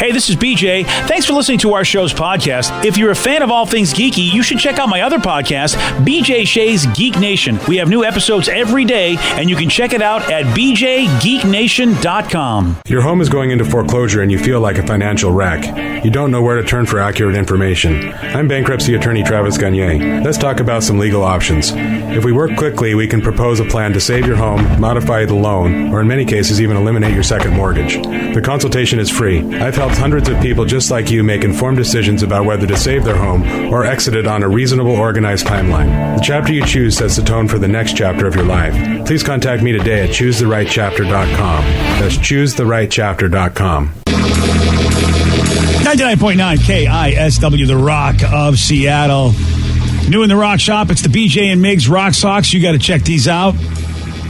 Hey, this is BJ. Thanks for listening to our show's podcast. If you're a fan of all things geeky, you should check out my other podcast, BJ Shea's Geek Nation. We have new episodes every day, and you can check it out at bjgeeknation.com. Your home is going into foreclosure and you feel like a financial wreck. You don't know where to turn for accurate information. I'm bankruptcy attorney Travis Gagne. Let's talk about some legal options. If we work quickly, we can propose a plan to save your home, modify the loan, or in many cases even eliminate your second mortgage. The consultation is free. I've helped hundreds of people just like you make informed decisions about whether to save their home or exit it on a reasonable, organized timeline. The chapter you choose sets the tone for the next chapter of your life. Please contact me today at choosetherightchapter.com. That's choosetherightchapter.com. 99.9 KISW, the Rock of Seattle. New in the Rock Shop, it's the BJ and Migs Rock Socks. You got to check these out.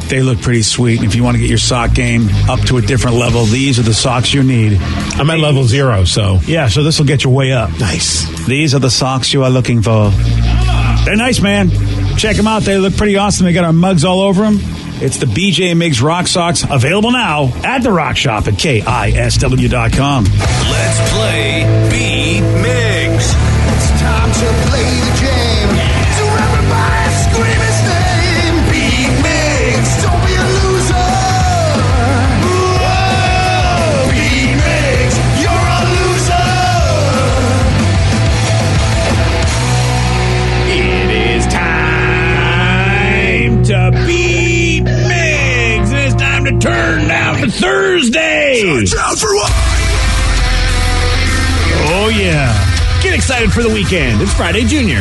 They look pretty sweet. If you want to get your sock game up to a different level, these are the socks you need. I'm at level 0, so. Yeah, so this will get you way up. Nice. These are the socks you are looking for. They're nice, man. Check them out. They look pretty awesome. They got our mugs all over them. It's the BJ and Migs Rock Socks, available now at the Rock Shop at KISW.com. Let's play Beat Migs. It's time to play the game. So everybody scream his name. Beat Migs, don't be a loser. Whoa, Beat Migs, you're a loser. It is time to beat Migs. And it's time to turn down for Thursday. Down for what? Oh, yeah. Get excited for the weekend. It's Friday Junior.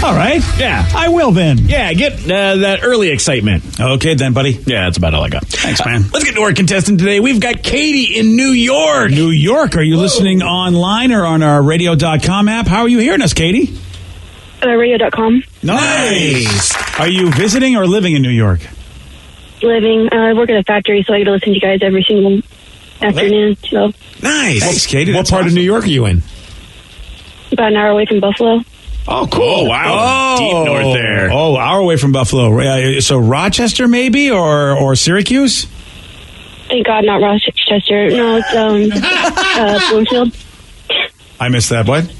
All right. Yeah. I will then. Yeah, get that early excitement. Okay, then, buddy. Yeah, that's about all I got. Thanks, man. Let's get to our contestant today. We've got Katie in New York. New York. Are you listening online or on our radio.com app? How are you hearing us, Katie? Radio.com. Nice. Are you visiting or living in New York? Living. I work at a factory, so I get to listen to you guys every single afternoon. So Nice. Thanks, Katie. What That's part of awesome. New York are you in? about an hour away from Buffalo. Oh, cool. Oh, wow. Deep north there. Oh, hour away from Buffalo. So Rochester maybe or Syracuse? Thank God, not Rochester. No, it's Bloomfield. I missed that. What?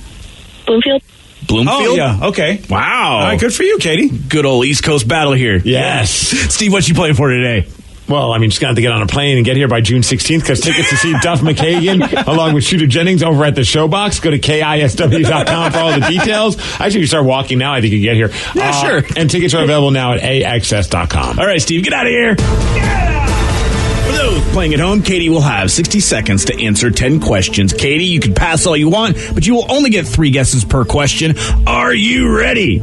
Bloomfield. Bloomfield? Oh, yeah. Okay. Wow. All right, good for you, Katie. Good old East Coast battle here. Yes. Steve, what you playing for today? Well, I mean, just going to have to get on a plane and get here by June 16th because tickets to see Duff McKagan along with Shooter Jennings over at the Showbox. Go to KISW.com for all the details. Actually, you start walking now. I think you can get here. Yeah, sure. And tickets are available now at AXS.com. All right, Steve, get out of here. For those playing at home, Katie will have 60 seconds to answer 10 questions. Katie, you can pass all you want, but you will only get 3 guesses per question. Are you ready?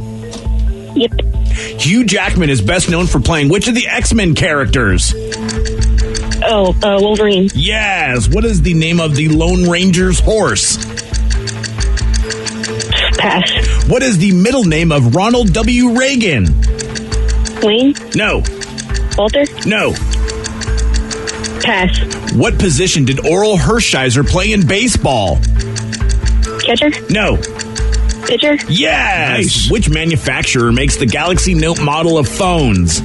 Yep. Hugh Jackman is best known for playing which of the X-Men characters? Wolverine. Yes. What is the name of the Lone Ranger's horse? Pass. What is the middle name of Ronald W. Reagan? Wayne. No. Walter. No. Pass. What position did Oral Hershiser play in baseball? Catcher. No. Pitcher. Yes. Nice. Which manufacturer makes the Galaxy Note model of phones?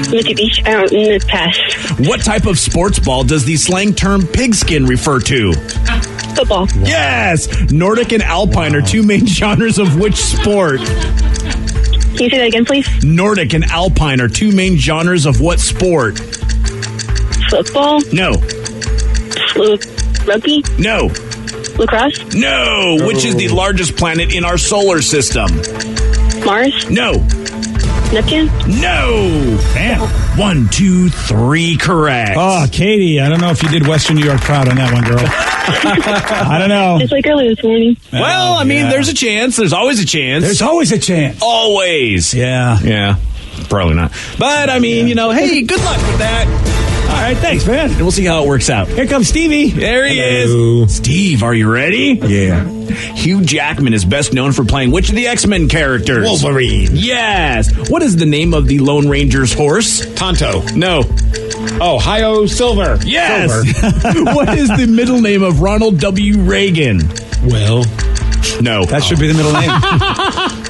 Mitsubishi. I don't pass. What type of sports ball does the slang term pigskin refer to? Football. Yes. Nordic and Alpine are 2 main genres of which sport? Can you say that again, please? Nordic and Alpine are 2 main genres of what sport? Football. No. Rugby. No. Lacrosse. No. Which is the largest planet in our solar system? Mars. No. Neptune. No. Damn. 1, 2, 3, correct. Oh, Katie, I don't know if you did Western New York proud on that one, girl. I don't know. Just like earlier this morning. Well, I mean, there's a chance. There's always a chance. There's always a chance. Always. Yeah. Yeah. Probably not. But, I mean, hey, good luck with that. All right, thanks, man. And we'll see how it works out. Here comes Stevie. There he Hello. is. Steve, are you ready? Yeah. Hugh Jackman is best known for playing which of the X-Men characters? Wolverine. Yes. What is the name of the Lone Ranger's horse? Tonto. No. Ohio Silver. Yes. Silver. What is the middle name of Ronald W. Reagan? Well. No. That should be the middle name.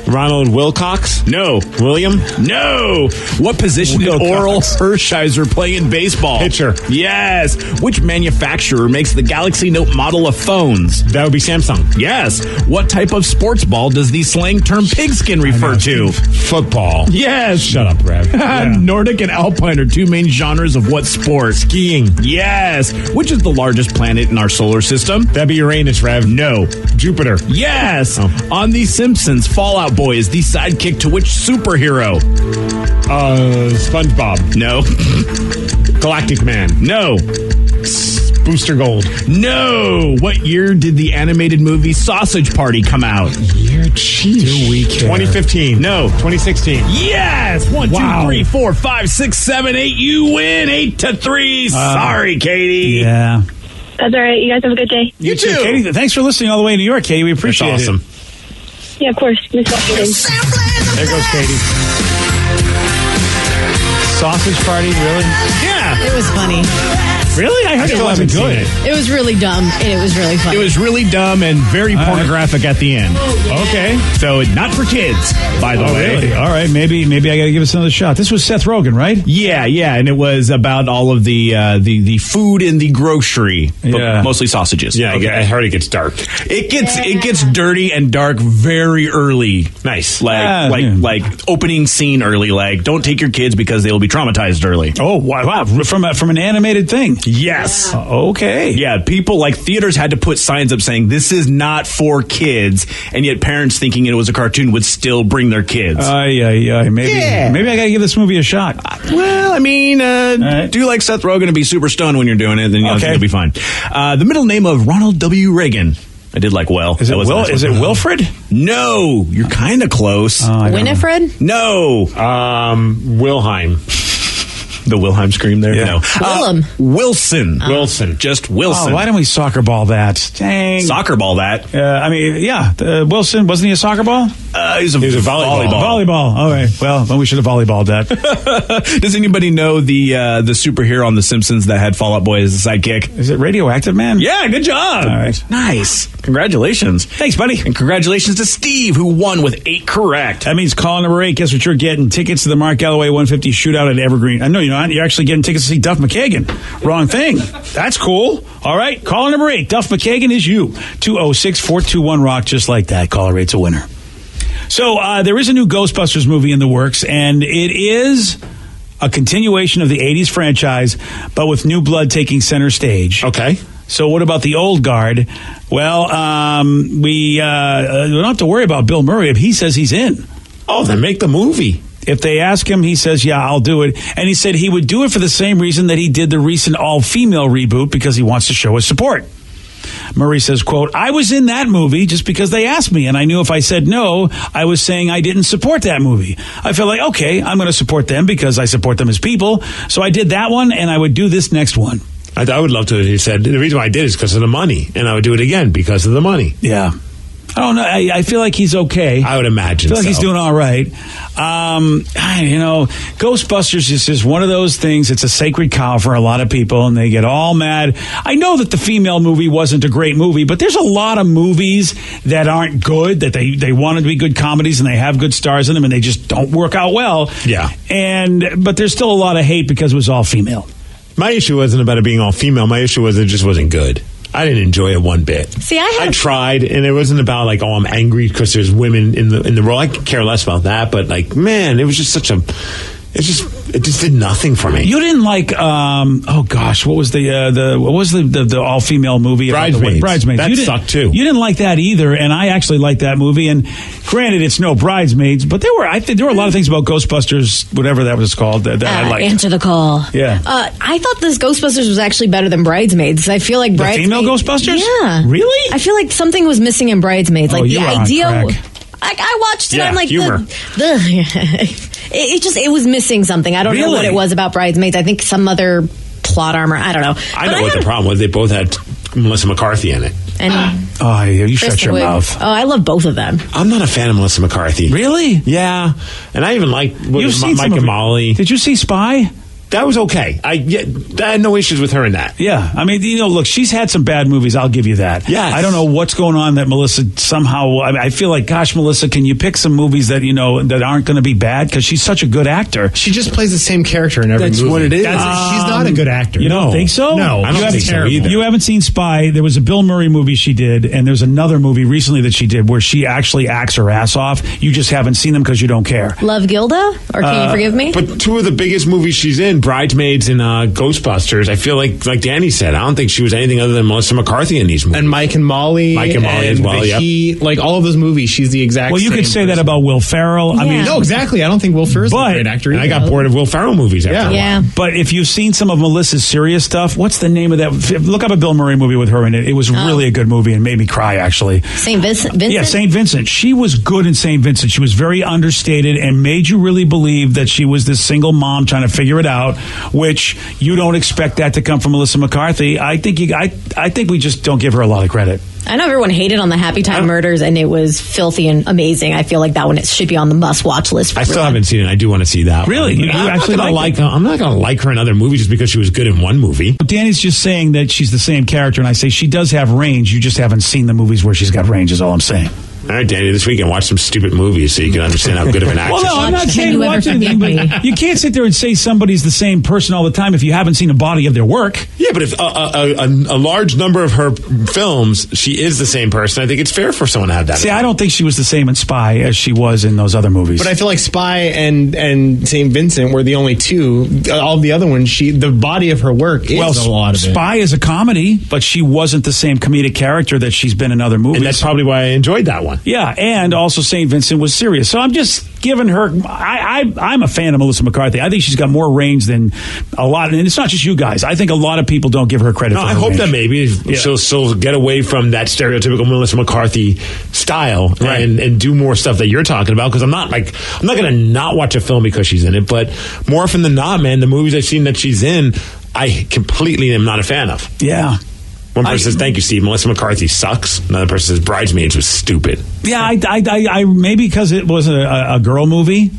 Ronald Wilcox? No. William? No. What position did Oral Hershiser play in baseball? Pitcher. Yes. Which manufacturer makes the Galaxy Note model of phones? That would be Samsung. Yes. What type of sports ball does the slang term pigskin refer to? Football. Yes. Shut up, Rev. Nordic and Alpine are two main genres of what sport? Skiing. Yes. Which is the largest planet in our solar system? That'd be Uranus, Rev. No. Jupiter. Yes. On The Simpsons, Fallout Boy is the sidekick to which superhero? SpongeBob. No. Galactic Man. No. Booster Gold. No. What year did the animated movie Sausage Party come out? Year, jeez. Do we care? 2015. No. 2016. Yes. 1, Wow. 2, 3, 4, 5, 6, 7, 8. You win 8-3. Sorry, Katie. Yeah. That's all right. You guys have a good day. You too. Katie, thanks for listening all the way to New York, Katie. We appreciate That's awesome. it. Yeah, of course. Miss Washington. There goes Katie. Sausage Party, really? Yeah. It was funny. Really? I heard it still wasn't haven't good. seen It was really dumb, and it was really funny. It was really dumb and very pornographic at the end. Okay. So not for kids, by the way. Really? All right. Maybe I got to give us another shot. This was Seth Rogen, right? Yeah, and it was about all of the food in the grocery, but Yeah. mostly sausages. Yeah, I heard it gets dark. It gets dirty and dark very early. Nice. Like opening scene early. Like, don't take your kids because they will be traumatized early. Oh, wow. From an animated thing. Yes. Okay. Yeah, people like theaters had to put signs up saying this is not for kids, and yet parents thinking it was a cartoon would still bring their kids. Maybe I got to give this movie a shot. Well, I mean, right. do like Seth Rogen to be super stoned when you're doing it, then you know, Okay. it'll be fine. The middle name of Ronald W. Reagan. I did like well. Is it That was a nice Is it one. Wilfred? No, you're kind of close. Winifred? No. Wilhelm. The Wilhelm scream there? Yeah. No. Willem. Wilson. Wilson. Just Wilson. Oh, why don't we soccer ball that? Dang. Soccer ball that. Wilson, wasn't he a soccer ball? He's a volleyball. Volleyball. All right. Well, then we should have volleyballed that. Does anybody know the superhero on The Simpsons that had Fall Out Boy as a sidekick? Is it Radioactive Man? Yeah, good job. All right. Nice. Congratulations. Thanks, buddy. And congratulations to Steve, who won with 8 correct. That means call number 8. Guess what you're getting? Tickets to the Mark Galloway 150 shootout at Evergreen. I know you're not. You're actually getting tickets to see Duff McKagan. Wrong thing. That's cool. All right. Caller number 8. Duff McKagan is you. 206-421-ROCK. Just like that. Caller 8's a winner. So there is a new Ghostbusters movie in the works, and it is a continuation of the 80s franchise, but with new blood taking center stage. Okay. So what about the old guard? Well, we don't have to worry about Bill Murray. He says he's in. Oh, then make the movie. If they ask him, he says, yeah, I'll do it. And he said he would do it for the same reason that he did the recent all-female reboot, because he wants to show his support. Murray says, quote, I was in that movie just because they asked me, and I knew if I said no, I was saying I didn't support that movie. I felt like, okay, I'm going to support them because I support them as people. So I did that one, and I would do this next one. I would love to. He said, the reason why I did is because of the money, and I would do it again because of the money. Yeah. I don't know. I feel like he's okay. I would imagine I feel like so. he's doing all right. Ghostbusters is just one of those things. It's a sacred cow for a lot of people, and they get all mad. I know that the female movie wasn't a great movie, but there's a lot of movies that aren't good, that they wanted to be good comedies, and they have good stars in them, and they just don't work out well. Yeah. But there's still a lot of hate because it was all female. My issue wasn't about it being all female. My issue was it just wasn't good. I didn't enjoy it one bit. See, I tried, and it wasn't about like, oh, I'm angry because there's women in the role. I could care less about that, but like, man, it was just it just did nothing for me. You didn't like what was the all female movie? Bridesmaids. Bridesmaids. That sucked too. You didn't like that either, and I actually liked that movie. And granted, it's no Bridesmaids, but I think there were a lot of things about Ghostbusters, whatever that was called, that I liked. Answer the call. Yeah. I thought this Ghostbusters was actually better than Bridesmaids. I feel like The Bridesmaids. female Ghostbusters? Yeah. Really? I feel like something was missing in Bridesmaids. Like you the were on idea. crack. I watched it. Yeah, I'm like, humor. it was missing something. I don't know what Really? it was about Bridesmaids. I think some other plot armor. I don't know. I know what the problem was. They both had Melissa McCarthy in it. And Oh, you shut Kristen your Wiig. mouth. Oh, I love both of them. I'm not a fan of Melissa McCarthy. Really? Yeah, and I even like You've seen Mike some of and it. Molly. Did you see Spy? That was okay. I had no issues with her in that. Yeah, I mean, look, she's had some bad movies. I'll give you that. Yes. I don't know what's going on that Melissa somehow. I feel like, gosh, Melissa, can you pick some movies that that aren't going to be bad? Because she's such a good actor. She just plays the same character in every movie. That's what it is. She's not a good actor. You don't think so? No, I don't think so either. You haven't seen Spy. There was a Bill Murray movie she did, and there's another movie recently that she did where she actually acts her ass off. You just haven't seen them because you don't care. Love Gilda? Or Can You Forgive Me? But two of the biggest movies she's in, Bridesmaids and Ghostbusters, I feel like Danny said, I don't think she was anything other than Melissa McCarthy in these movies. And Mike and Molly. As well, yep. Like all of those movies, she's the exact Well, you same could say that person. about Will Ferrell. I mean, No, exactly. I don't think Will Ferrell's a But- great actor And I either. got bored of Will Ferrell movies after a while. Yeah. but if you've seen some of Melissa's serious stuff, what's the name of that? Look up a Bill Murray movie with her in it. It was really a good movie and made me cry, actually. St. Vincent? Yeah, St. Vincent. She was good in St. Vincent. She was very understated and made you really believe that she was this single mom trying to figure it out, which you don't expect that to come from Melissa McCarthy. I think we just don't give her a lot of credit. I know everyone hated on the Happy Time Murders, and it was filthy and amazing. I feel like that one should be on the must-watch list. For I still everyone. haven't seen it. I do want to see that. Really? one. You I'm actually not gonna like it? I'm not going to like her in other movies just because she was good in one movie. Danny's just saying that she's the same character, and I say she does have range. You just haven't seen the movies where she's got range, is all I'm saying. All right, Danny, this weekend watch some stupid movies so you can understand how good of an actress. Well, no, I'm not Can saying You Ever watch anything, Forgive but you can't sit there and say somebody's the same person all the time if you haven't seen a body of their work. Yeah, but if a large number of her films, she is the same person, I think it's fair for someone to have that. See, I don't think she was the same in Spy as she was in those other movies. But I feel like Spy and St. Vincent were the only two. All the other ones, the body of her work is a lot of it. Spy is a comedy, but she wasn't the same comedic character that she's been in other movies. And that's probably why I enjoyed that one. Yeah, and also St. Vincent was serious. So I'm just giving her. I'm a fan of Melissa McCarthy. I think she's got more range than a lot, and it's not just you guys. I think a lot of people don't give her credit. No, for I her hope range. that maybe she'll get away from that stereotypical Melissa McCarthy style and do more stuff that you're talking about. Because I'm not going to not watch a film because she's in it, but more often than not, man, the movies I've seen that she's in, I completely am not a fan of. Yeah. One person says, "Thank you, Steve. Melissa McCarthy sucks." Another person says, "Bridesmaids was stupid." Yeah, I maybe because it was a girl movie,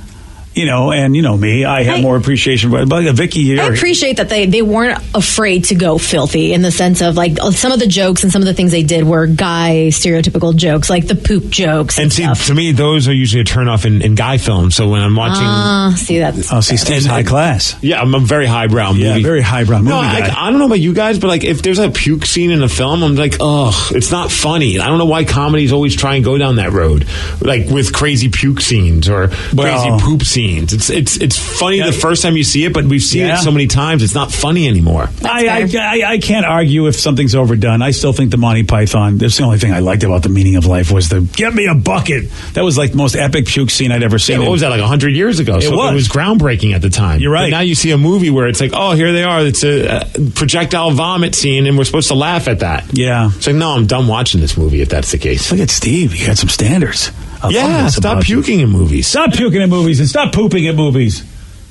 and me, I have more appreciation. But Vicky here, I appreciate that they weren't afraid to go filthy in the sense of like some of the jokes and some of the things they did were guy stereotypical jokes, like the poop jokes. And see, stuff. to me, those are usually a turnoff in guy films. So when I'm watching, see that's Steve's high class. Yeah, I'm a very highbrow movie. Yeah, very highbrow movie No, guy. I don't know about you guys, but like if there's a puke scene in a film, I'm like, ugh, it's not funny. I don't know why comedies always try and go down that road, like with crazy puke scenes or crazy poop scenes. It's funny the first time you see it, but we've seen it so many times, it's not funny anymore. I can't argue if something's overdone. I still think the Monty Python, that's the only thing I liked about The Meaning of Life was the "get me a bucket." That was like the most epic puke scene I'd ever seen. Yeah, what was that, like 100 years ago? It was groundbreaking at the time. You're right. But now you see a movie where it's like, oh, here they are. It's a projectile vomit scene, and we're supposed to laugh at that. Yeah. It's like, no, I'm done watching this movie if that's the case. Look at Steve. You got some standards. I love this stop about you. puking in movies. Stop puking in movies and stop pooping at movies.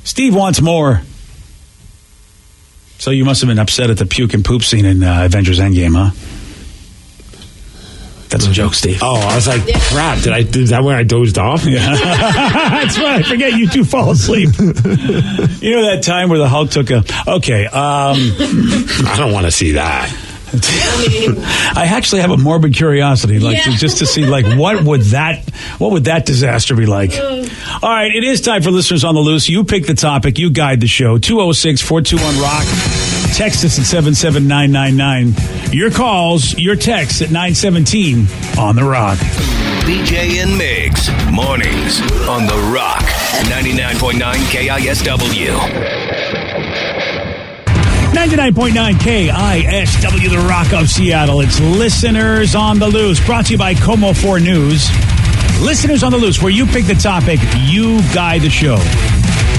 Steve wants more. So you must have been upset at the puke and poop scene in Avengers Endgame, huh? That's a joke, Steve. Oh, I was like, crap, is that where I dozed off? Yeah. That's right. I forget you two fall asleep. You know that time where the Hulk took a... Okay. I don't want to see that. I actually have a morbid curiosity, just to see, what would that disaster be like? All right, it is time for Listeners on the Loose. You pick the topic. You guide the show. 206-421-ROCK. Text us at 77999. Your calls, your texts at 917 on The Rock. BJ and Migs, mornings on The Rock, 99.9 KISW. 99.9 KISW, The Rock of Seattle. It's Listeners on the Loose, brought to you by Como 4 News. Listeners on the Loose, where you pick the topic, you guide the show.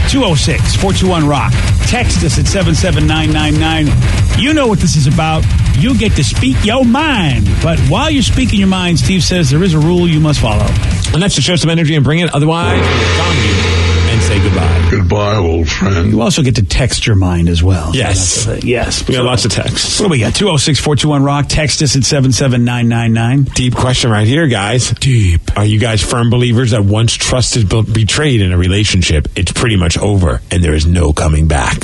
206-421-ROCK. Text us at 77999. You know what this is about. You get to speak your mind. But while you're speaking your mind, Steve says there is a rule you must follow. And that's to show some energy and bring it. Otherwise, we're gone you and say goodbye. Goodbye, old friend. You also get to text your mind as well. Yes. So that's yes. We got lots of texts. What do we got? 206-421-ROCK. Text us at 77999. Deep question right here, guys. Deep. Are you guys firm believers that once trust is betrayed in a relationship, it's pretty much over and there is no coming back?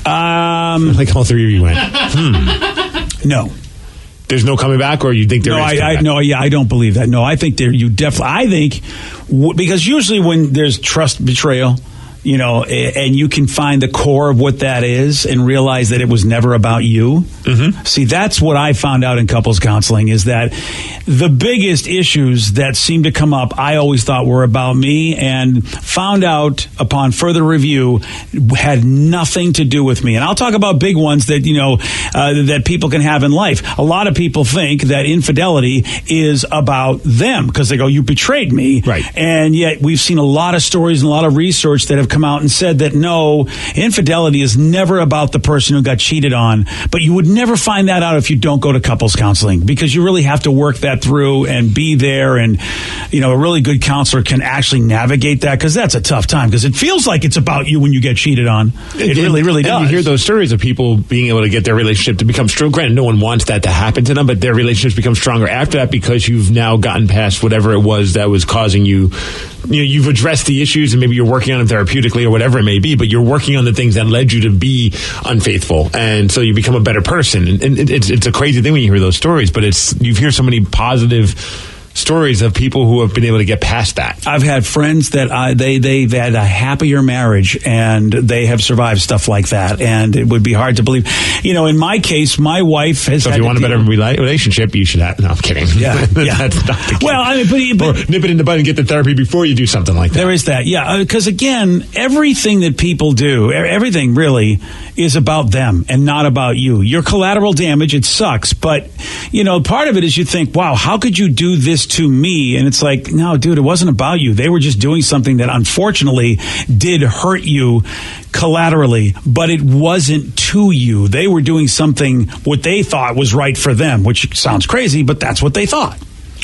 Like all three of you went. No. There's no coming back, or you think there is? I don't believe that. No, I think because usually when there's trust betrayal, and you can find the core of what that is and realize that it was never about you. Mm-hmm. See, that's what I found out in couples counseling, is that the biggest issues that seem to come up, I always thought were about me, and found out upon further review had nothing to do with me. And I'll talk about big ones that, that people can have in life. A lot of people think that infidelity is about them because they go, you betrayed me. Right. And yet we've seen a lot of stories and a lot of research that have come out and said that no, infidelity is never about the person who got cheated on. But you would never find that out if you don't go to couples counseling, because you really have to work that through and be there. And, a really good counselor can actually navigate that, because that's a tough time, because it feels like it's about you when you get cheated on. It really, really does. And you hear those stories of people being able to get their relationship to become strong. Granted, no one wants that to happen to them, but their relationships become stronger after that, because you've now gotten past whatever it was that was causing you. You've addressed the issues, and maybe you're working on them therapeutically or whatever it may be, but you're working on the things that led you to be unfaithful, and so you become a better person. And it's a crazy thing when you hear those stories, but you hear so many positive stories of people who have been able to get past that. I've had friends that they've had a happier marriage, and they have survived stuff like that, and it would be hard to believe. In my case, my wife has. So if you want a better relationship, you should have. No, I'm kidding. Yeah, That's not the case. Well, I mean, but or nip it in the bud and get the therapy before you do something like that. There is that, yeah. Because again, everything that people do, everything really is about them and not about you. Your collateral damage, it sucks, but part of it is you think, wow, how could you do this to me? And it's like, no, dude, it wasn't about you. They were just doing something that unfortunately did hurt you collaterally, but it wasn't to you. They were doing something what they thought was right for them, which sounds crazy, but that's what they thought.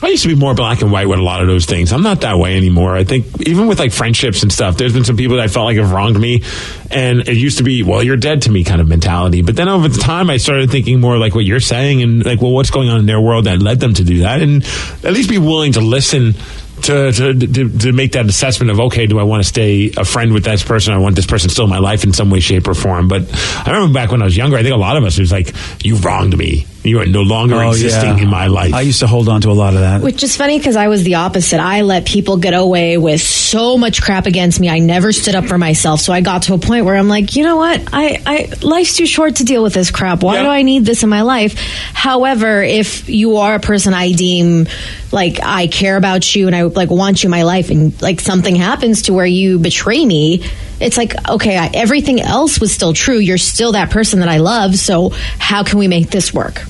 I used to be more black and white with a lot of those things. I'm not that way anymore. I think even with like friendships and stuff, there's been some people that I felt like have wronged me, and it used to be, well, you're dead to me kind of mentality. But then over the time, I started thinking more like what you're saying, and like, well, what's going on in their world that led them to do that, and at least be willing to listen to make that assessment of, okay, do I want to stay a friend with this person? I want this person still in my life in some way, shape, or form. But I remember back when I was younger, I think a lot of us, it was like, you wronged me. You are no longer existing in my life. I used to hold on to a lot of that. Which is funny, because I was the opposite. I let people get away with so much crap against me. I never stood up for myself. So I got to a point where I'm like, you know what? Life's too short to deal with this crap. Why do I need this in my life? However, if you are a person I deem like I care about you and I like want you in my life, and like something happens to where you betray me, it's like, okay, everything else was still true. You're still that person that I love. So how can we make this work?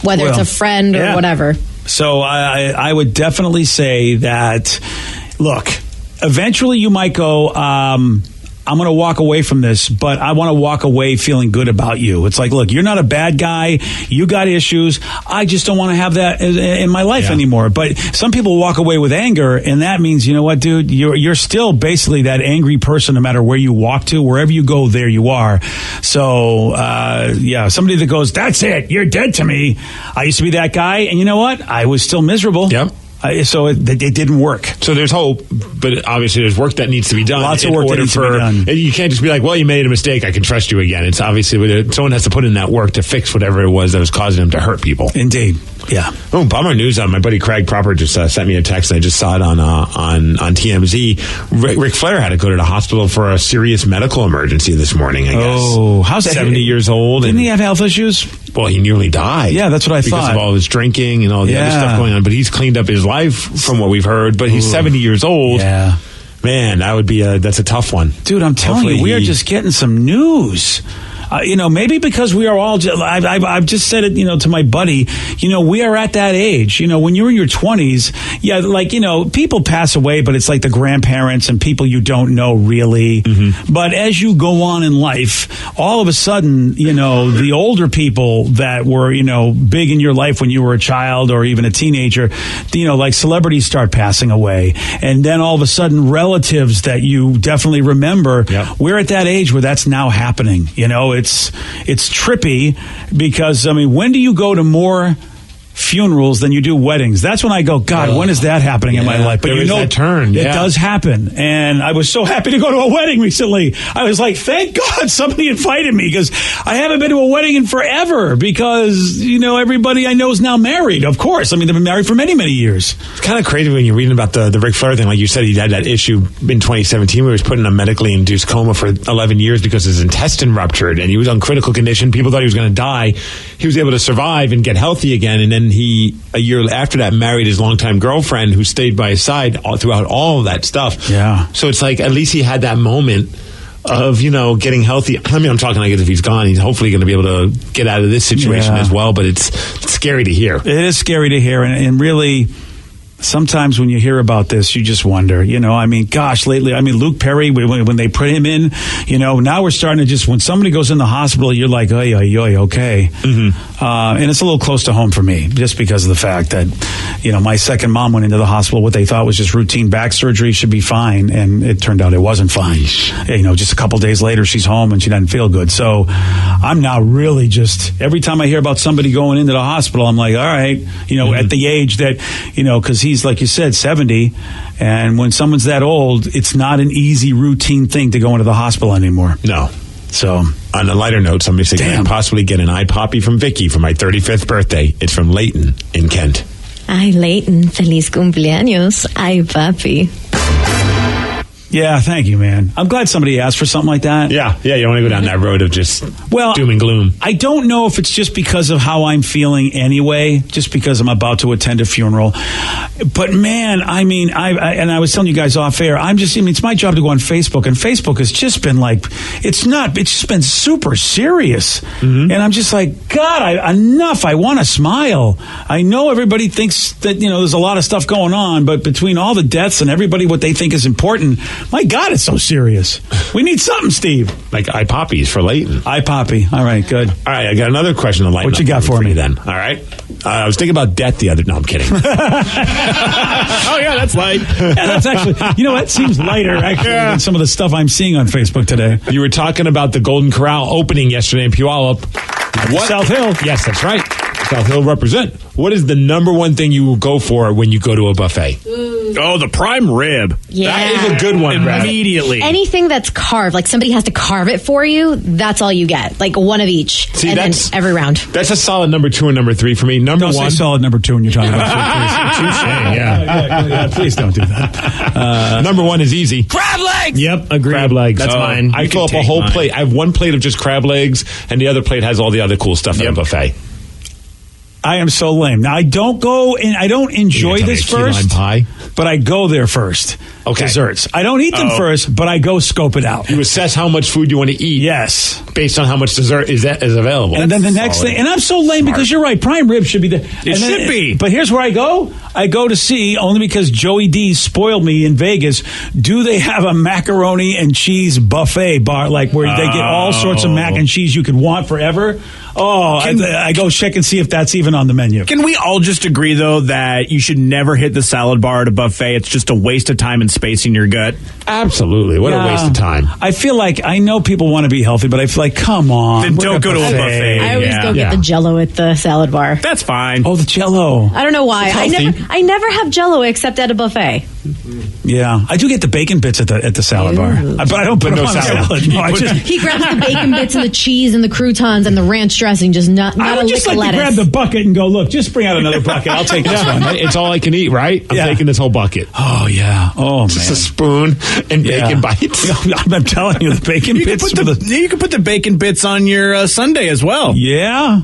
Whether it's a friend or whatever. So I would definitely say that, look, eventually you might go, I'm going to walk away from this, but I want to walk away feeling good about you. It's like, look, you're not a bad guy. You got issues. I just don't want to have that in my life anymore. But some people walk away with anger, and that means, you know what, dude, you're still basically that angry person no matter where you walk to. Wherever you go, there you are. So, somebody that goes, that's it, you're dead to me. I used to be that guy, and you know what? I was still miserable. Yep. So it didn't work. So there's hope, but obviously there's work that needs to be done. Lots of work that needs to be done. You can't just be like, well, you made a mistake, I can trust you again. It's obviously, someone has to put in that work to fix whatever it was that was causing them to hurt people. Indeed. Yeah. Oh, bummer news. My buddy Craig Proper just sent me a text, and I just saw it on TMZ. Ric Flair had to go to the hospital for a serious medical emergency this morning, I guess. Oh, how's that? 70 years old. Didn't he have health issues? Well, he nearly died. Yeah, that's what I thought. Because of all his drinking and all the other stuff going on. But he's cleaned up his life from what we've heard. But he's 70 years old. Yeah. Man, that's a tough one. Dude, I'm telling you, we are just getting some news. Maybe because we are all, I've just said it, to my buddy, we are at that age, when you're in your 20s, people pass away, but it's like the grandparents and people you don't know really. Mm-hmm. But as you go on in life, all of a sudden, the older people that were, big in your life when you were a child or even a teenager, like celebrities start passing away. And then all of a sudden relatives that you definitely remember, we're at that age where that's now happening. It's trippy because, when do you go to more funerals than you do weddings. That's when I go, God, when is that happening in my life? But there you is know, that turn. it Yeah. does happen. And I was so happy to go to a wedding recently. I was like, thank God somebody invited me, because I haven't been to a wedding in forever, because, you know, everybody I know is now married, of course. I mean, they've been married for many, many years. It's kind of crazy when you're reading about the Ric Flair thing. Like you said, he had that issue in 2017 where he was put in a medically induced coma for 11 years because his intestine ruptured and he was on critical condition. People thought he was going to die. He was able to survive and get healthy again. And then he, a year after that, married his longtime girlfriend who stayed by his side throughout all of that stuff. Yeah. So it's like, at least he had that moment of, you know, getting healthy. I mean, I'm talking like if he's gone, he's hopefully going to be able to get out of this situation as well. But it's scary to hear. It is scary to hear. And really, sometimes when you hear about this, you just wonder, you know, I mean, gosh, lately, I mean, Luke Perry, when they put him in, you know, now we're starting to just, when somebody goes in the hospital, you're like, oy, oy, oy, okay. And it's a little close to home for me, just because of the fact that, you know, my second mom went into the hospital, what they thought was just routine back surgery, should be fine. And it turned out it wasn't fine. You know, just a couple days later, she's home and she doesn't feel good. So I'm now really just, every time I hear about somebody going into the hospital, I'm like, all right, you know, at the age that, you know, because he's, like you said, 70. And when someone's that old, it's not an easy routine thing to go into the hospital anymore. No. So, on a lighter note, somebody said, can I possibly get an eye poppy from Vicky for my 35th birthday? It's from Leighton in Kent. Ay, Leighton, feliz cumpleaños. Ay, papi. yeah, thank you, man. I'm glad somebody asked for something like that. Yeah, you don't want to go down that road of just doom and gloom. I don't know if it's just because of how I'm feeling anyway, just because I'm about to attend a funeral. But man, I mean, I was telling you guys off air, it's my job to go on Facebook, and Facebook has just been like, it's just been super serious. And I'm just like, God, enough. I want to smile. I know everybody thinks that, you know, there's a lot of stuff going on, but between all the deaths and everybody, what they think is important, my God, it's so serious. We need something, Steve. Like eye poppies for Leighton. Eye poppy. All right, good. All right, I got another question to lighten What you up got for me then? All right. I was thinking about death the other... No, I'm kidding. Oh, yeah, that's light. Yeah, that's actually, you know, that seems lighter, actually, than some of the stuff I'm seeing on Facebook today. You were talking about the Golden Corral opening yesterday in Puyallup. What? South Hill. Yes, that's right. South Hill represent. What is the number one thing you will go for when you go to a buffet? Oh, the prime rib. Yeah. That is a good one, Brad. Immediately. Anything that's carved, like somebody has to carve it for you, that's all you get. Like one of each. See, and then that's- every round. That's a solid number 2 and number 3 for me. Number Don't one. say solid number 2 when you're talking about food, please. Yeah, please don't do that. Number 1 is easy. Crab legs. Yep, agreed. Crab legs. That's Oh, mine. I fill up a whole plate. I have one plate of just crab legs, and the other plate has all the other cool stuff in a buffet. I am so lame. Now, I don't go and I don't enjoy You're this gonna tell me a key first, lime but I go there first. Okay. Desserts. I don't eat them first, but I go scope it out. You assess how much food you want to eat. Yes. Based on how much dessert is available. And then the next thing, and I'm so lame because you're right, prime rib should be there. It should be. But here's where I go. I go to see, only because Joey D spoiled me in Vegas, do they have a macaroni and cheese buffet bar, like where they get all sorts of mac and cheese you could want forever? Oh, I go check and see if that's even on the menu. Can we all just agree, though, that you should never hit the salad bar at a buffet? It's just a waste of time and space in your gut. Absolutely. What a waste of time. I feel like, I know people want to be healthy, but I feel like, come on. Then don't go to a buffet. I always go get the Jell-O at the salad bar. That's fine. Oh, the Jell-O. I don't know why. I never have Jell-O except at a buffet. Yeah, I do get the bacon bits at the salad bar, but I don't put them on the salad. No, He grabs the bacon bits and the cheese and the croutons and the ranch dressing, just not I a would lick just of like to lettuce. grab the bucket and go, look, just bring out another bucket. I'll take this one. It's all I can eat, right? I'm taking this whole bucket. Oh, yeah. Oh, Just man. a spoon and bacon bites. I'm telling you, the bacon You can bits. you can put the bacon bits on your sundae as well. Yeah.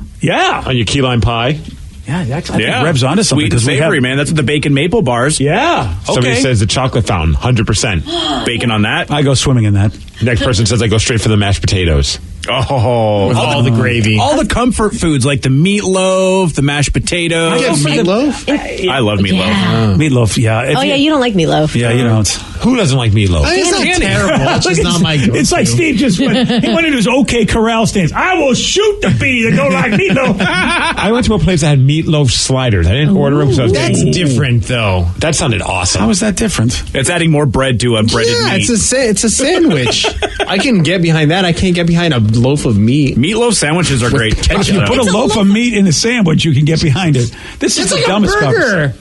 On your key lime pie. Yeah, I think Reb's onto something. Sweet and savory, man. That's what the bacon maple bars. Yeah. Somebody says the chocolate fountain, 100%. Bacon on that. I go swimming in that. Next person says I go straight for the mashed potatoes. Oh, With all the gravy. all the comfort foods like the meatloaf, the mashed potatoes. Meatloaf? I love meatloaf. Yeah. Meatloaf, yeah. Oh, yeah, you don't like meatloaf. Yeah, you don't. Who doesn't like meatloaf? It's not terrible. It's just not my go-to. It's like Steve just went into his OK Corral stance. I will shoot the bee that don't like meatloaf. I went to a place that had meatloaf sliders. I didn't order them because I was That's different, though. That sounded awesome. How is that different? It's adding more bread to a breaded Yeah, meat. it's a sandwich. I can get behind that. I can't get behind a loaf of meat. Meatloaf sandwiches are great. If you put a loaf of meat in a sandwich, you can get behind it. This is the dumbest burger.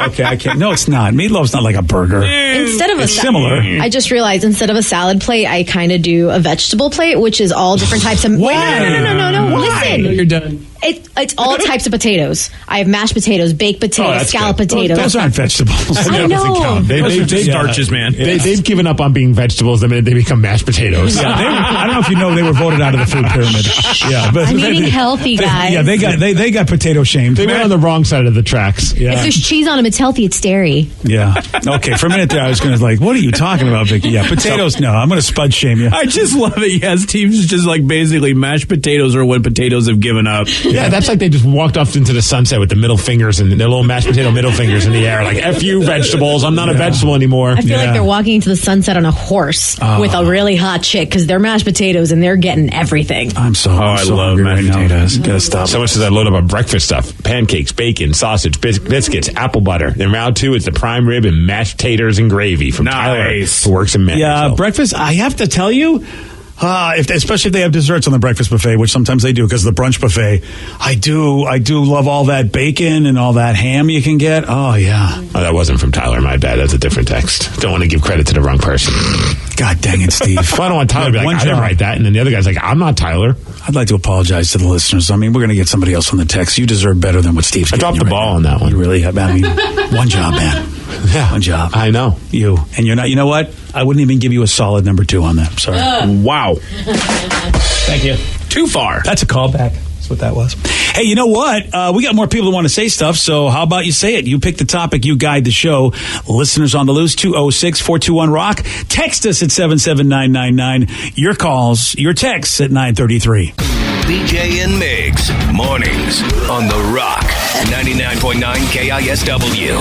Okay, I can't. No, it's not. Meatloaf's not like a burger. Instead of It's similar. I just realized instead of a salad plate, I kind of do a vegetable plate, which is all different types of. Wait, no. Listen, You're done. It's all types of potatoes. I have mashed potatoes, baked potatoes, scallop potatoes. Those aren't vegetables. I know. They starches, man. They've given up on being vegetables the minute they become mashed potatoes. Yeah, I don't know if you know they were voted out of the food pyramid. Yeah, but I'm eating healthy, guys. Yeah, they got potato shamed. They went on the wrong side of the tracks. Yeah. If there's cheese on them, it's healthy. It's dairy. Yeah. Okay. For a minute there, I was going to what are you talking about, Vicky? Yeah, potatoes. No, I'm going to spud shame you. I just love it. Yes, teams just like basically mashed potatoes are what potatoes have given up. Yeah, that's like they just walked off into the sunset with the middle fingers and their little mashed potato middle fingers in the air. Like, F you, vegetables. I'm not a vegetable anymore. I feel like they're walking into the sunset on a horse with a really hot chick because they're mashed potatoes and they're getting everything. I love mashed potatoes. Gotta stop. So much as I load up on breakfast stuff: pancakes, bacon, sausage, biscuits, apple butter. Then round 2 is the prime rib and mashed taters and gravy from Tyler, who works in Manhattan. Yeah, breakfast. I have to tell you. Especially if they have desserts on the breakfast buffet, which sometimes they do because of the brunch buffet. I do love all that bacon and all that ham you can get. Oh, yeah. Oh, that wasn't from Tyler. My bad. That's a different text. Don't want to give credit to the wrong person. God dang it, Steve. Well, I don't want Tyler to be like, I didn't write that. And then the other guy's like, I'm not Tyler. I'd like to apologize to the listeners. I mean, we're going to get somebody else on the text. You deserve better than what Steve's I getting dropped the ball on that one. You really have. I mean, one job, man. Yeah. One job. I know. And you're not. You know what? I wouldn't even give you a solid number 2 on that. I'm sorry. Wow. Thank you. Too far. That's a callback. That's what that was. Hey, you know what? We got more people that want to say stuff, so how about you say it? You pick the topic, you guide the show. Listeners on the loose, 206-421-ROCK. Text us at 77999. Your calls, your texts at 933. BJ and Migs, mornings on The Rock, 99.9 KISW.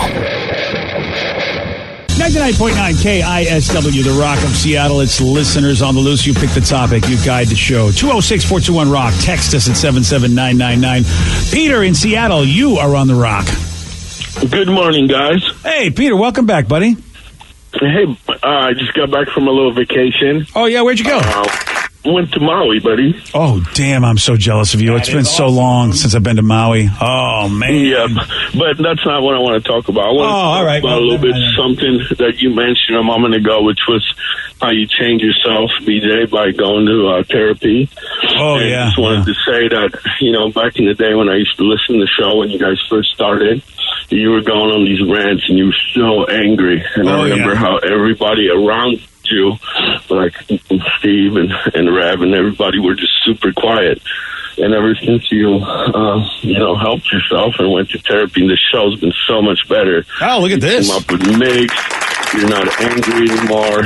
99.9 KISW, The Rock of Seattle. It's Listeners on the Loose. You pick the topic. You guide the show. 206-421-ROCK. Text us at 77999. Peter in Seattle, you are on The Rock. Good morning, guys. Hey, Peter, welcome back, buddy. Hey, I just got back from a little vacation. Oh, yeah? Where'd you go? Went to Maui, buddy. Oh, damn, I'm so jealous of you. It's been so long since I've been to Maui. Oh, man. Yeah, but that's not what I want to talk about. I want to talk about a little bit something that you mentioned a moment ago, which was how you change yourself, BJ, by going to therapy. Oh, and yeah. I just wanted to say that, back in the day when I used to listen to the show when you guys first started, you were going on these rants and you were so angry. And I remember how everybody around you, like Steve and Rev and everybody, were just super quiet. And ever since you helped yourself and went to therapy, the show's been so much better. Oh, look at this. You came up with Migs. You're not angry anymore.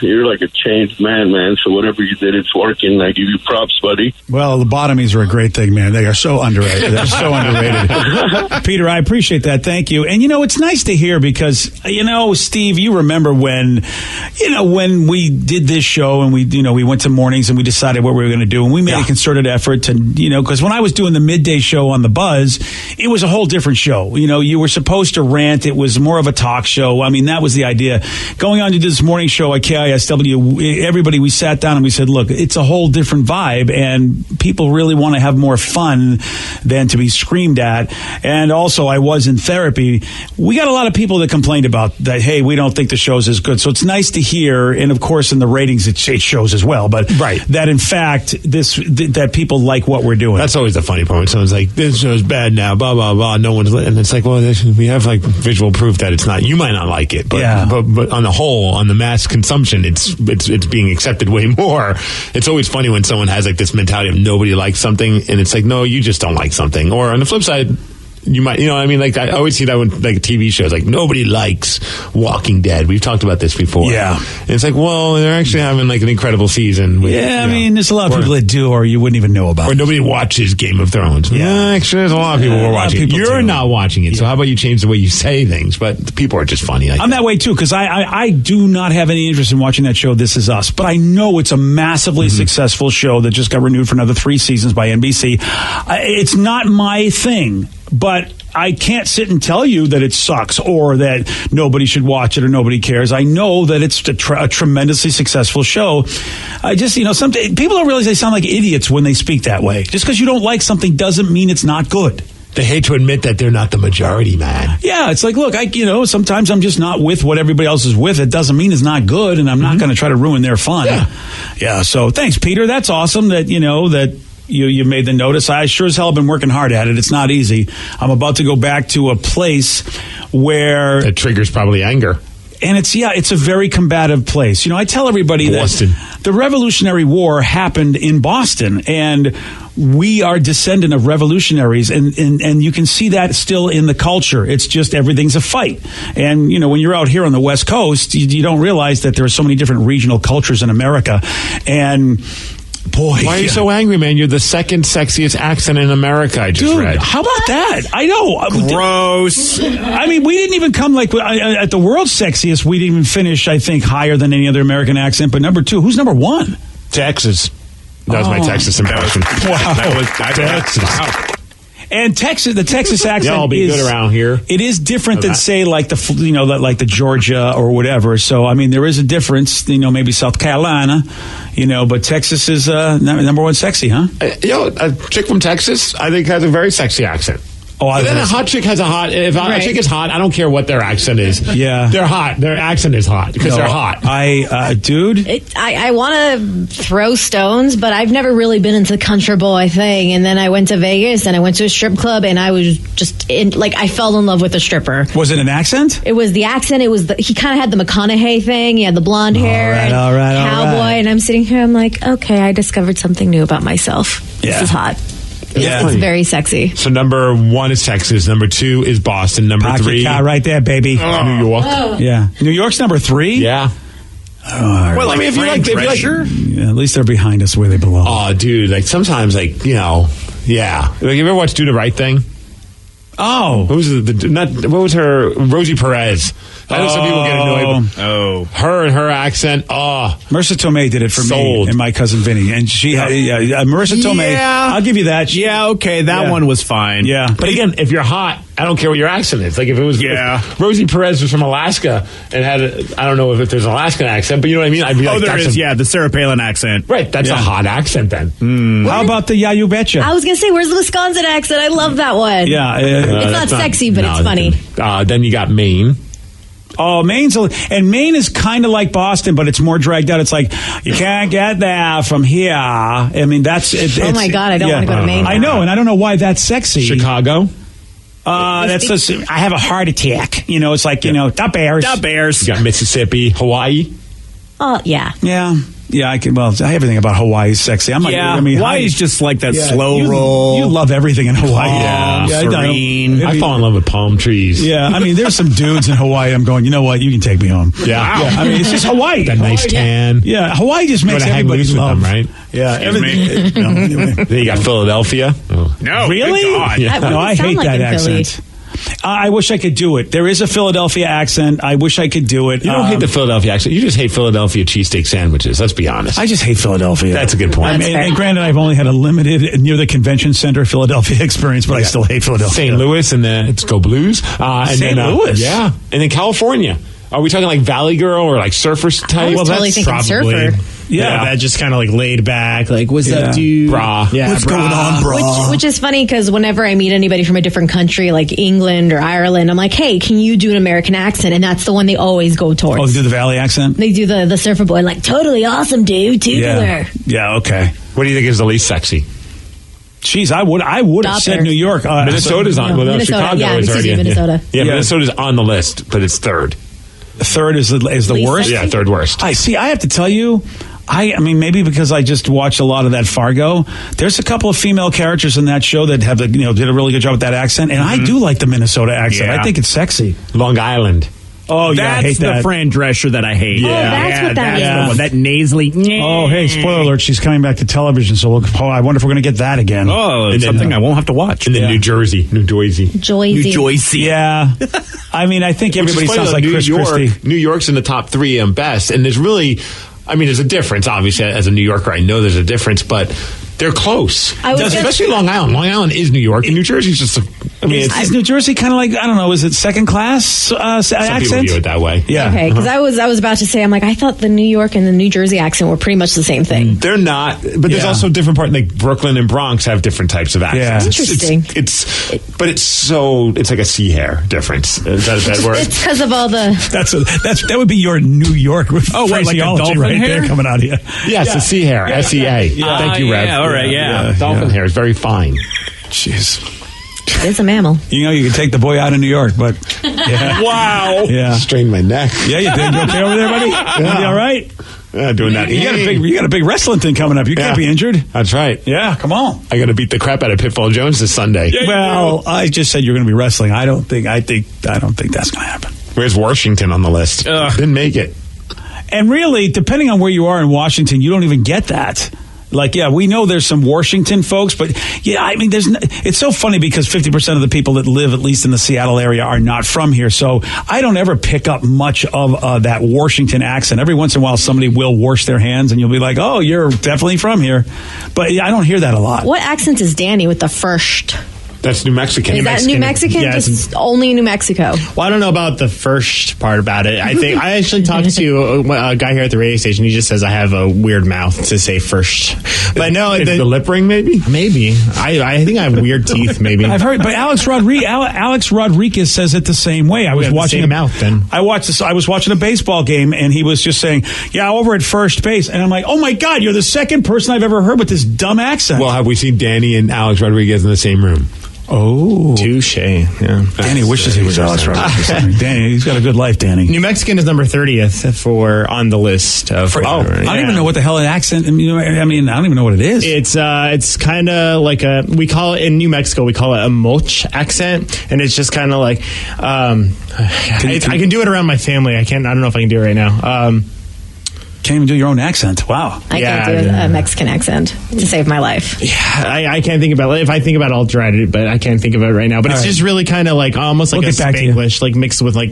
You're like a changed man. So whatever you did, it's working. I give you props, buddy. Well, lobotomies are a great thing, man. They are so underrated. They're so underrated. Peter, I appreciate that. Thank you. And, it's nice to hear because, Steve, you remember when we did this show and we went to mornings and we decided what we were going to do. And we made a concerted effort to, because when I was doing the midday show on The Buzz, it was a whole different show. You were supposed to rant. It was more of a talk show. I mean, that was the idea. Going on to this morning show at KISW, everybody, we sat down and we said, look, it's a whole different vibe and people really want to have more fun than to be screamed at. And also, I was in therapy. We got a lot of people that complained about that, hey, we don't think the show's as good. So it's nice to hear, and of course in the ratings it shows as well, but that in fact, that people like what we're doing. That's always the funny part when someone's like, this show's bad now, blah, blah, blah. No one's, and it's like, well, we have like visual proof that it's not. You might not like it. But on the whole, on the mass consumption, it's being accepted way more. It's always funny when someone has like this mentality of nobody likes something, and it's like, no, you just don't like something. Or on the flip side, you might, what I mean? Like, I always see that when, like, TV shows, like, nobody likes Walking Dead. We've talked about this before. Yeah. And it's like, well, they're actually having, like, an incredible season. With, I mean, there's a lot of people that do, or you wouldn't even know about. Or nobody watches Game of Thrones. Yeah. Actually, there's a lot of people who are watching it. You're not watching it, so how about you change the way you say things? But the people are just funny. I'm that way, too, because I do not have any interest in watching that show, This Is Us. But I know it's a massively successful show that just got renewed for another 3 seasons by NBC. It's not my thing. But I can't sit and tell you that it sucks or that nobody should watch it or nobody cares. I know that it's a tremendously successful show. I just, sometimes people don't realize they sound like idiots when they speak that way. Just because you don't like something doesn't mean it's not good. They hate to admit that they're not the majority, man. Yeah, it's like, look, sometimes I'm just not with what everybody else is with. It doesn't mean it's not good, and I'm not going to try to ruin their fun. Yeah, so thanks, Peter. That's awesome that, that you made the notice. I sure as hell have been working hard at it. It's not easy. I'm about to go back to a place where... That triggers probably anger. And it's a very combative place. I tell everybody Boston. that the Revolutionary War happened in Boston, and we are descendant of revolutionaries, and you can see that still in the culture. It's just everything's a fight. And, when you're out here on the West Coast, you don't realize that there are so many different regional cultures in America. And... boy, why are you so angry, man? You're the second sexiest accent in America, I just read. How about that? I know. Gross. I mean, we didn't even come at the world's sexiest. We didn't even finish, I think, higher than any other American accent. But number 2, who's number 1? Texas. That was my Texas impression. Wow. Texas. Wow. And the Texas accent Y'all be good around here. It is different than, say, like the Georgia or whatever. So, I mean, there is a difference. Maybe South Carolina, but Texas is number 1 sexy, huh? A chick from Texas, I think, has a very sexy accent. Oh, then a hot chick has a hot. If a chick is hot, I don't care what their accent is. Yeah, they're hot. Their accent is hot because they're hot. Dude, I want to throw stones, but I've never really been into the country boy thing. And then I went to Vegas and I went to a strip club, and I was just I fell in love with the stripper. Was it an accent? It was the accent. It was he kind of had the McConaughey thing. He had the blonde hair, all right, cowboy, and I'm sitting here. I'm like, okay, I discovered something new about myself. Yeah. This is hot. Yeah. It's very sexy. So number 1 is Texas. Number 2 is Boston. Number 3, right there, baby. New York. Oh. Yeah, New York's number 3. Yeah. Well, if you like, at least they're behind us where they belong. Oh, dude, sometimes, yeah. You ever watch Do the Right Thing? Oh, what was her? Rosie Perez. I know some people get annoyed. Oh, her and her accent. Oh, Marissa Tomei did it for me and my cousin Vinny, and she had Marissa Tomei. Yeah. I'll give you that. Okay, that one was fine. Yeah, but again, if you're hot, I don't care what your accent is. Like if it was, if Rosie Perez was from Alaska and had, I don't know if there's an Alaskan accent, but you know what I mean. I'd be like, there is. The Sarah Palin accent. Right, that's a hot accent then. How about the Yeah You Betcha? I was gonna say, where's the Wisconsin accent? I love that one. Yeah, it's not sexy, but it's funny. Then you got Maine. Oh, Maine is kind of like Boston, but it's more dragged out. It's like, you can't get there from here. I mean, that's it. Oh my God, I don't want to go to Maine. I know, and I don't know why that's sexy. Chicago. I have a heart attack. It's like, the Bears. The Bears. You got Mississippi, Hawaii. Oh, yeah. Yeah, I can. Well, everything about Hawaii is sexy. Hawaii's just like that slow roll. You love everything in Hawaii. Serene. I fall in love with palm trees. Yeah, I mean, there's some dudes in Hawaii. I'm going, you know what? You can take me home. Yeah. I mean, it's just Hawaii. That nice tan. Yeah, Hawaii just makes everybody love. Them, right? Yeah, everything. Anyway. Then you got Philadelphia. Oh. No, really? Yeah. No, I hate that accent. Philly. I wish I could do it. There is a Philadelphia accent. I wish I could do it. You don't hate the Philadelphia accent. You just hate Philadelphia cheesesteak sandwiches. Let's be honest. I just hate Philadelphia. That's a good point. And granted, I've only had a limited near the convention center Philadelphia experience, but I still hate Philadelphia. St. Louis, and then it's Go Blues. St. Louis? Yeah. And then California. Are we talking like Valley Girl or like Surfer type? I was totally thinking surfer. Yeah, that just kind of like laid back, like, what's up, dude? Brah. Yeah, what's going on, bro? Which is funny because whenever I meet anybody from a different country, like England or Ireland, I'm like, hey, can you do an American accent? And that's the one they always go towards. Oh, they do the Valley accent? They do the surfer boy, like, totally awesome, dude. Tubular. Yeah, okay. What do you think is the least sexy? Jeez, I would have said New York. Minnesota's on. Minnesota, Chicago is already. Minnesota. Yeah, Minnesota's on the list, but it's third. Third is the worst? Yeah, third worst. I have to tell you, I mean, maybe because I just watched a lot of that Fargo. There's a couple of female characters in that show that have, did a really good job with that accent, and I do like the Minnesota accent. I think it's sexy. Long Island. Oh, yeah, I hate that's the Fran Drescher that I hate. Yeah, that's what that is. The one, that nasally. Oh, hey, spoiler alert! She's coming back to television, so I wonder if we're going to get that again. Oh, it's something I won't have to watch. And then New Jersey. Yeah. I mean, I think everybody sounds like Chris Christie. New York's in the top 3 best, and there's really, I mean, there's a difference. Obviously, as a New Yorker, I know there's a difference, but They're close. was Especially Long Island. Long Island is New York, and New Jersey's just is New Jersey kind of like, I don't know, is it second class some accent? people view it that way. Yeah. Okay, because I was about to say, I'm like, I thought the New York and the New Jersey accent were pretty much the same thing. They're not, but there's Yeah. also different parts. Like Brooklyn and Bronx have different types of accents. Yeah. Interesting. But it's like a sea hair difference. Is that a bad word? It's because of all the. That would be your New York what, like a phraseology dolphin right hair? there coming out of you. Yes, a sea hair. SEA. Thank you, Rev. Yeah, all right, yeah. Dolphin hair is very fine. Jeez. It's a mammal. You know, you could take the boy out of New York, but yeah. Wow. Yeah. Strained my neck. Yeah, you did. You okay over there, buddy? You all right? Doing that. You got a big wrestling thing coming up. You can't be injured. That's right. Yeah, come on. I got to beat the crap out of Pitfall Jones this Sunday. Well, I just said you're going to be wrestling. I don't think that's going to happen. Where's Washington on the list? Didn't make it. And really, depending on where you are in Washington, you don't even get that. Like, yeah, we know there's some Washington folks, but yeah, I mean, it's so funny because 50% of the people that live, at least in the Seattle area, are not from here. So I don't ever pick up much of that Washington accent. Every once in a while, somebody will wash their hands and you'll be like, oh, you're definitely from here. But yeah, I don't hear that a lot. What accent is Danny with the first? That's New Mexican. Is that New Mexican? Yeah, Just only New Mexico. Well, I don't know about the first part about it. I think I actually talked to a guy here at the radio station. He just says I have a weird mouth to say first. But no, It's the lip ring, maybe? maybe. I think I have weird teeth, maybe. I've heard, but Alex Rodriguez says it the same way. I was have the watching same mouth, then. I was watching a baseball game, and he was just saying, "Yeah, over at first base," and I'm like, "Oh my God, you're the second person I've ever heard with this dumb accent." Well, have we seen Danny and Alex Rodriguez in the same room? Oh, Touche. Yeah. Danny wishes he was Alex Rodriguez. Danny, he's got a good life, Danny. New Mexican is number 30th for on the list. Of, I don't even know what the hell an accent. I mean, I don't even know what it is. It's kind of like we call it in New Mexico. We call it a moch accent, and it's just kind of like I can do it around my family. I don't know if I can do it right now. Can't even do your own accent. Wow. I can't do a Mexican accent to save my life. Yeah, I can't think about it. If I think about it, I'll try to, but I can't think of it right now. But it's just really kind of like almost like a Spanglish, like mixed with like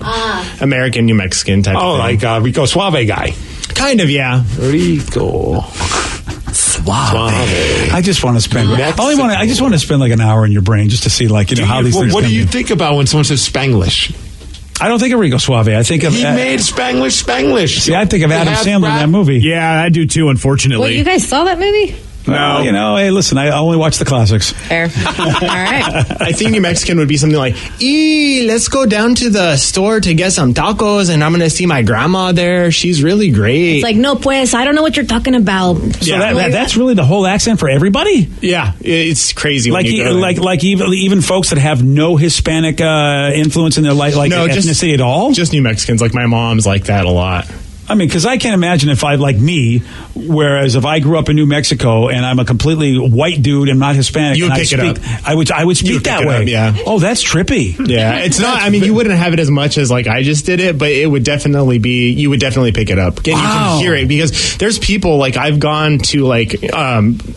American New Mexican type of thing. Like Rico Suave guy. Kind of, yeah. Rico Suave. I just want to spend. I just want to spend like an hour in your brain just to see, like, how these things. What do you think about when someone says Spanglish? I don't think of Rico Suave. I think of he made Spanglish. See, I think of Adam Sandler in that movie. Yeah, I do too. Unfortunately, Wait, you guys saw that movie? No, hey, listen, I only watch the classics. Fair. All right. I think New Mexican would be something like, let's go down to the store to get some tacos, and I'm going to see my grandma there. She's really great. It's like, no, pues, I don't know what you're talking about. So that's really the whole accent for everybody? Yeah, it's crazy. Like even folks that have no Hispanic influence in their life, like ethnicity at all? Just New Mexicans. Like my mom's like that a lot. I mean, because I can't imagine if I, like me, whereas if I grew up in New Mexico and I'm a completely white dude and not Hispanic, you would pick it up. I would speak that way. Yeah. Oh, that's trippy. Yeah, it's not. I mean, you wouldn't have it as much as like I just did it, but it would definitely be. You would definitely pick it up. Again, you can hear it because there's people like I've gone to like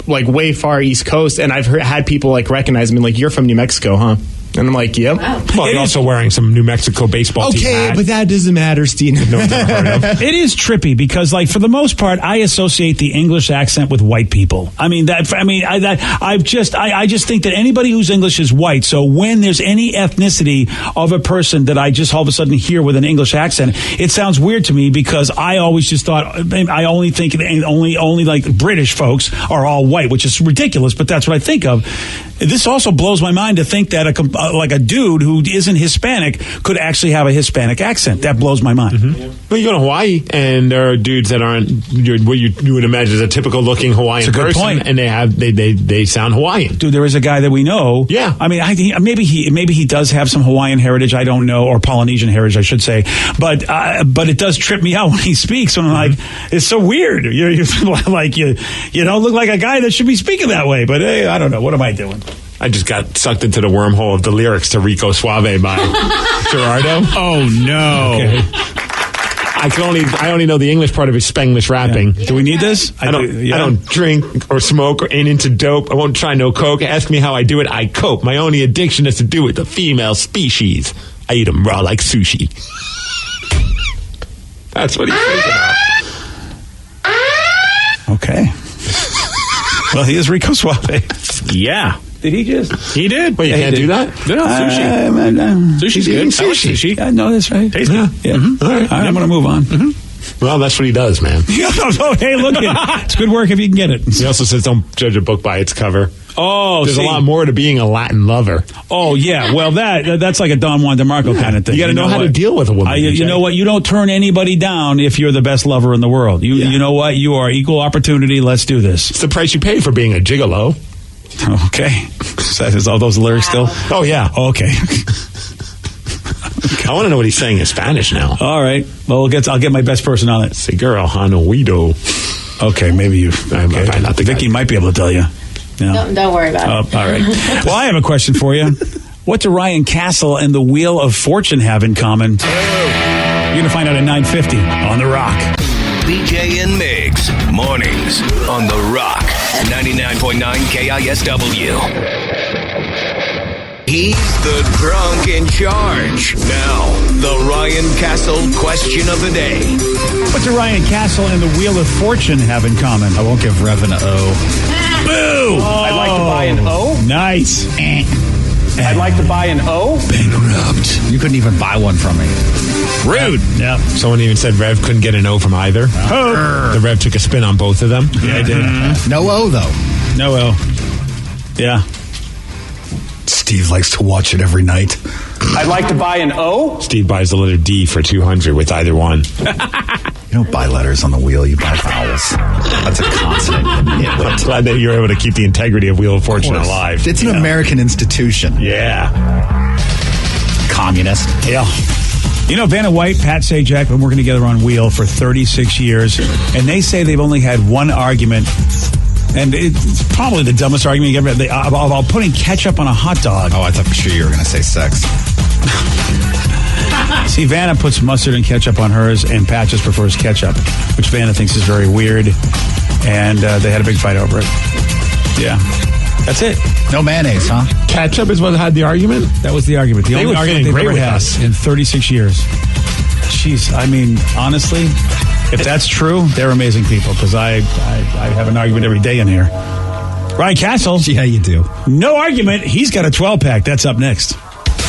way far East Coast, and I've had people like recognize me, like, you're from New Mexico, huh? And I'm like, yep. Wow. Well, you're also wearing some New Mexico baseball team hat. But that doesn't matter, Steve. No, never heard of. It is trippy because, like, for the most part, I associate the English accent with white people. I just think that anybody who's English is white. So when there's any ethnicity of a person that I just all of a sudden hear with an English accent, it sounds weird to me because I always just thought I only think only like British folks are all white, which is ridiculous. But that's what I think of. This also blows my mind to think that a dude who isn't Hispanic could actually have a Hispanic accent. That blows my mind. Mm-hmm. Well, you go to Hawaii, and there are dudes that aren't what you would imagine is a typical looking Hawaiian person, point. and they sound Hawaiian. Dude, there is a guy that we know. Yeah, I mean, maybe he does have some Hawaiian heritage. I don't know, or Polynesian heritage, I should say. But it does trip me out when he speaks. And I'm like, it's so weird. You're like you don't look like a guy that should be speaking that way. But hey, I don't know. What am I doing? I just got sucked into the wormhole of the lyrics to Rico Suave by Gerardo. Oh no! Okay. I only know the English part of his Spanglish rapping. Yeah. Do we need this? I don't drink or smoke or ain't into dope. I won't try no coke. Ask me how I do it. I cope. My only addiction is to do with the female species. I eat them raw like sushi. That's what he says about. Okay. Well, he is Rico Suave. Yeah. Did he just? He did. Wait, you can't do that? No, sushi. Sushi's good. I like sushi. I know that's right. Tasty. Yeah. Mm-hmm. All right. I'm going to move on. Mm-hmm. Well, that's what he does, man. Hey, look, it's good work if you can get it. He also says don't judge a book by its cover. Oh, there's a lot more to being a Latin lover. Oh, yeah. Well, that's like a Don Juan DeMarco kind of thing. You got to know how to deal with a woman. You know what? You don't turn anybody down if you're the best lover in the world. You know what? You are equal opportunity. Let's do this. It's the price you pay for being a gigolo. Okay. Is all those lyrics still? Oh, yeah. Okay. I want to know what he's saying in Spanish now. All right. Well, I'll get my best person on it. Seguro Hanoido. Okay, maybe you. Okay. Not the Vicky guy. might be able to tell you. No. Don't worry about it. All right. Well, I have a question for you. What do Ryan Castle and the Wheel of Fortune have in common? You're going to find out at 9:50 on The Rock. BJ and Migs, mornings on The Rock, 99.9 KISW. He's the drunk in charge. Now, the Ryan Castle question of the day. What do Ryan Castle and the Wheel of Fortune have in common? I won't give Rev an O. Boo! I'd like to buy an O. Nice. I'd like to buy an O. Bankrupt. You couldn't even buy one from me. Rude. Yeah. Someone even said Rev couldn't get an O from either. The Rev took a spin on both of them. Yeah, I did. No O, though. No O. Yeah. Steve likes to watch it every night. I'd like to buy an O. Steve buys the letter D for 200 with either one. You don't buy letters on the wheel, you buy vowels. That's a consonant. I'm glad that you're able to keep the integrity of Wheel of Fortune alive. It's an American institution. Yeah. Communist. Yeah. You know, Vanna White, Pat Sajak, been working together on Wheel for 36 years, and they say they've only had one argument, and it's probably the dumbest argument you ever had, about putting ketchup on a hot dog. Oh, I thought for sure you were going to say sex. See, Vanna puts mustard and ketchup on hers, and Pat just prefers ketchup, which Vanna thinks is very weird, and they had a big fight over it. Yeah. That's it. No mayonnaise, huh? Ketchup is what had the argument? That was the argument. The only argument they've ever had in 36 years. Jeez, I mean, honestly, if that's true, they're amazing people, because I have an argument every day in here. Ryan Castle. Yeah, you do. No argument. He's got a 12-pack. That's up next.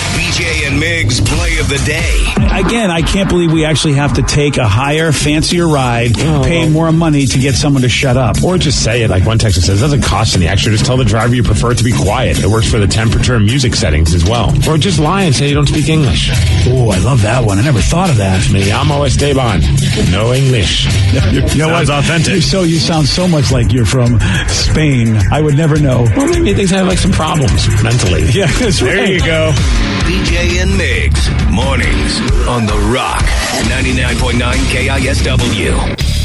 BJ and Migs play of the day. Again, I can't believe we actually have to take a higher, fancier ride, pay more money to get someone to shut up. Or just say it, like one texter says, it doesn't cost any extra. Just tell the driver you prefer it to be quiet. It works for the temperature and music settings as well. Or just lie and say you don't speak English. Oh, I love that one. I never thought of that. Me llamo Esteban. No English. You know what? Authentic. You sound so much like you're from Spain. I would never know. Well, maybe they have like some problems mentally. Yeah, that's right. There you go. BJ and Migs, mornings on The Rock, 99.9 KISW.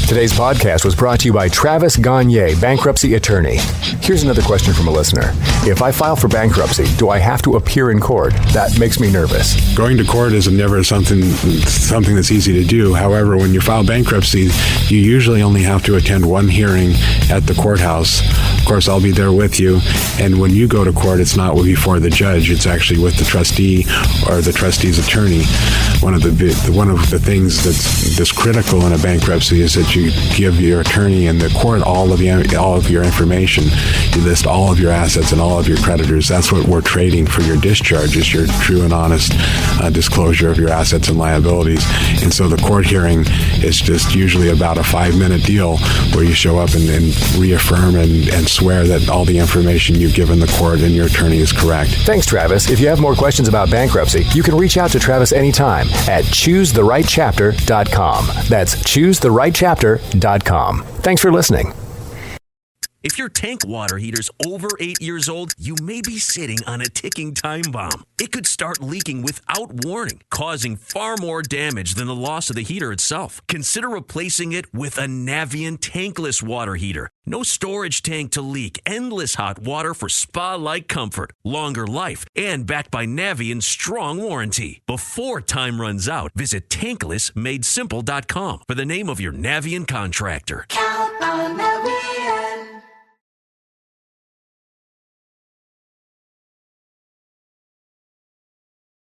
Today's podcast was brought to you by Travis Gagne, bankruptcy attorney. Here's another question from a listener. If I file for bankruptcy, do I have to appear in court? That makes me nervous. Going to court is never something that's easy to do. However, when you file bankruptcy, you usually only have to attend one hearing at the courthouse. Of course, I'll be there with you. And when you go to court, it's not before the judge. It's actually with the trustee or the trustee's attorney. One of the things that's critical in a bankruptcy is that you give your attorney and the court all of your information. You list all of your assets and all of your creditors. That's what we're trading for your discharge, is your true and honest disclosure of your assets and liabilities. And so the court hearing is just usually about a 5-minute deal where you show up and reaffirm and swear that all the information you've given the court and your attorney is correct. Thanks, Travis. If you have more questions about bankruptcy, you can reach out to Travis anytime at choosetherightchapter.com. That's choosetherightchapter.com. Thanks for listening. If your tank water heater's over 8 years old, you may be sitting on a ticking time bomb. It could start leaking without warning, causing far more damage than the loss of the heater itself. Consider replacing it with a Navien tankless water heater. No storage tank to leak, endless hot water for spa-like comfort, longer life, and backed by Navien's strong warranty. Before time runs out, visit tanklessmadesimple.com for the name of your Navien contractor.